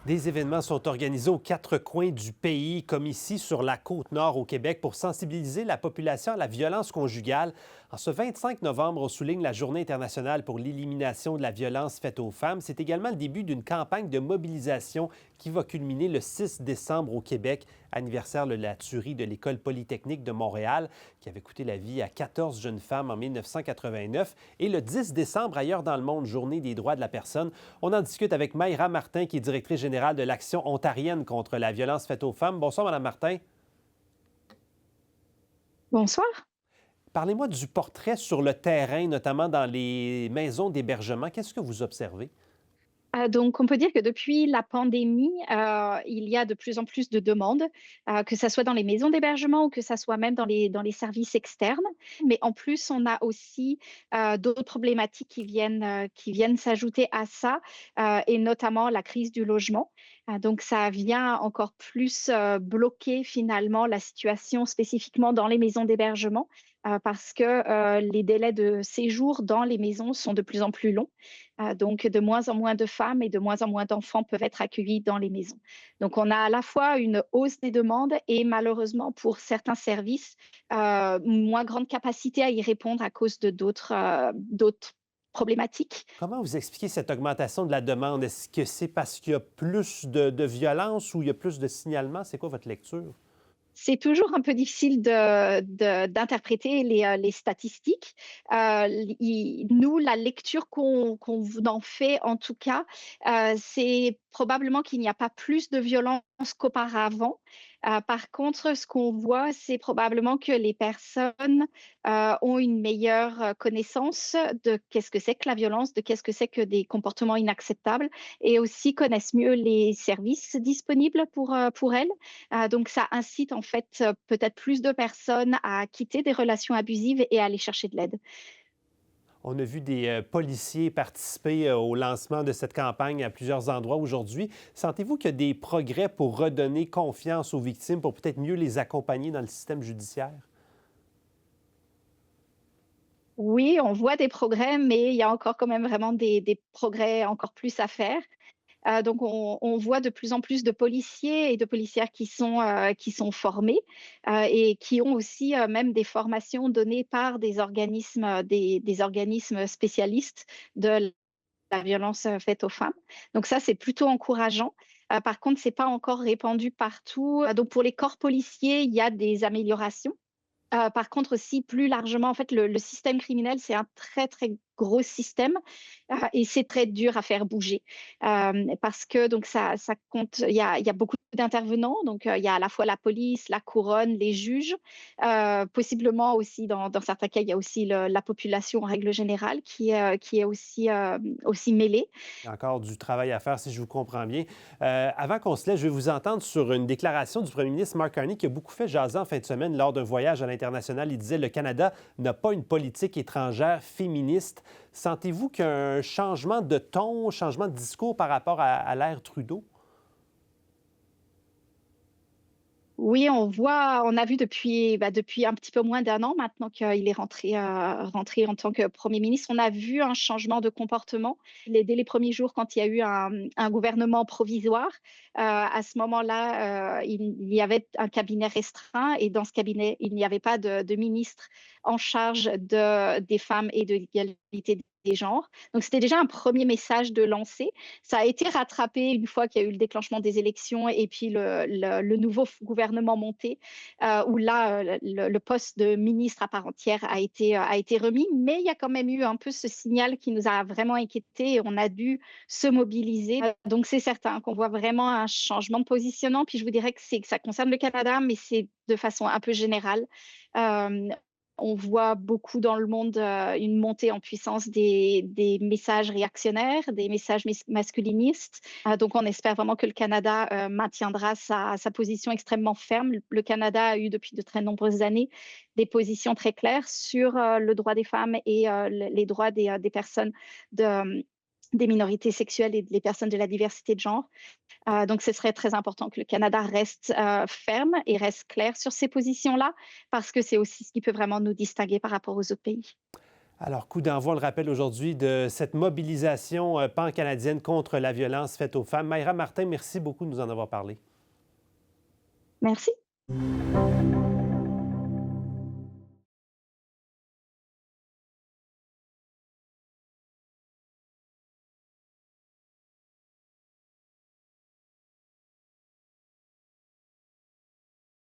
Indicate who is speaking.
Speaker 1: Des événements sont organisés aux quatre coins du pays, comme ici sur la côte nord au Québec, pour sensibiliser la population à la violence conjugale. En ce 25 novembre, on souligne la Journée internationale pour l'élimination de la violence faite aux femmes. C'est également le début d'une campagne de mobilisation qui va culminer le 6 décembre au Québec, anniversaire de la tuerie de l'École polytechnique de Montréal, qui avait coûté la vie à 14 jeunes femmes en 1989. Et le 10 décembre, ailleurs dans le monde, Journée des droits de la personne. On en discute avec Mayra Martin, qui est directrice générale de l'Action ontarienne contre la violence faite aux femmes. Bonsoir, Madame Martin.
Speaker 2: Bonsoir.
Speaker 1: Parlez-moi du portrait sur le terrain, notamment dans les maisons d'hébergement. Qu'est-ce que vous observez?
Speaker 2: Donc on peut dire que depuis la pandémie, il y a de plus en plus de demandes, que ça soit dans les maisons d'hébergement ou que ça soit même dans les services externes. Mais en plus, on a aussi, d'autres problématiques qui viennent s'ajouter à ça, et notamment la crise du logement. Donc ça vient encore plus, bloquer finalement la situation spécifiquement dans les maisons d'hébergement, parce que, les délais de séjour dans les maisons sont de plus en plus longs. Donc de moins en moins de femmes et de moins en moins d'enfants peuvent être accueillis dans les maisons. Donc on a à la fois une hausse des demandes et malheureusement pour certains services, une moins grande capacité à y répondre à cause de d'autres problématiques.
Speaker 1: Comment vous expliquez cette augmentation de la demande? Est-ce que c'est parce qu'il y a plus de violence ou il y a plus de signalements? C'est quoi votre lecture?
Speaker 2: C'est toujours un peu difficile d'interpréter les statistiques. Nous, la lecture qu'on en fait, en tout cas, c'est probablement qu'il n'y a pas plus de violence qu'auparavant. Par contre, ce qu'on voit, c'est probablement que les personnes, ont une meilleure, connaissance de qu'est-ce que c'est que la violence, de qu'est-ce que c'est que des comportements inacceptables et aussi connaissent mieux les services disponibles pour elles. Donc ça incite en fait, peut-être plus de personnes à quitter des relations abusives et à aller chercher de l'aide.
Speaker 1: On a vu des policiers participer au lancement de cette campagne à plusieurs endroits aujourd'hui. Sentez-vous qu'il y a des progrès pour redonner confiance aux victimes, pour peut-être mieux les accompagner dans le système judiciaire?
Speaker 2: Oui, on voit des progrès, mais il y a encore quand même vraiment des progrès encore plus à faire. Donc on voit de plus en plus de policiers et de policières qui sont formés, et qui ont aussi, même des formations données par des organismes spécialistes de la violence, faite aux femmes. Donc ça, c'est plutôt encourageant. Par contre, c'est pas encore répandu partout. Donc pour les corps policiers, il y a des améliorations. Par contre aussi, plus largement, en fait, le système criminel, c'est un très, très gros système, et c'est très dur à faire bouger. Parce que donc ça compte il y a beaucoup d'intervenants, donc il y a à la fois la police, la couronne, les juges, possiblement aussi dans certains cas, il y a aussi la population en règle générale qui est aussi mêlée.
Speaker 1: Il y a encore du travail à faire, si je vous comprends bien. Avant qu'on se laisse, je vais vous entendre sur une déclaration du premier ministre Mark Carney qui a beaucoup fait jaser en fin de semaine lors d'un voyage à l'international. Il disait: le Canada n'a pas une politique étrangère féministe. Sentez-vous qu'il y a un changement de ton, changement de discours par rapport à l'ère Trudeau?
Speaker 2: Oui, on a vu depuis un petit peu moins d'un an maintenant qu'il est rentré en tant que Premier ministre. On a vu un changement de comportement. Dès les premiers jours, quand il y a eu un gouvernement provisoire, à ce moment-là, il y avait un cabinet restreint et dans ce cabinet, il n'y avait pas de ministre en charge des femmes et de l'égalité des genres. Donc c'était déjà un premier message de lancer. Ça a été rattrapé une fois qu'il y a eu le déclenchement des élections et puis le nouveau gouvernement monté, où là, le poste de ministre à part entière a été remis. Mais il y a quand même eu un peu ce signal qui nous a vraiment inquiétés et on a dû se mobiliser. Donc c'est certain qu'on voit vraiment un changement de positionnement. Puis je vous dirais que ça concerne le Canada, mais c'est de façon un peu générale. Euh, on voit beaucoup dans le monde, une montée en puissance des messages réactionnaires, des messages masculinistes. Donc on espère vraiment que le Canada, maintiendra sa position extrêmement ferme. Le Canada a eu depuis de très nombreuses années des positions très claires sur, le droit des femmes et les droits des personnes des minorités sexuelles et des personnes de la diversité de genre. Donc ce serait très important que le Canada reste, ferme et reste clair sur ces positions-là, parce que c'est aussi ce qui peut vraiment nous distinguer par rapport aux autres pays.
Speaker 1: Alors, coup d'envoi, on le rappelle aujourd'hui, de cette mobilisation pan-canadienne contre la violence faite aux femmes. Mayra Martin, merci beaucoup de nous en avoir parlé.
Speaker 2: Merci.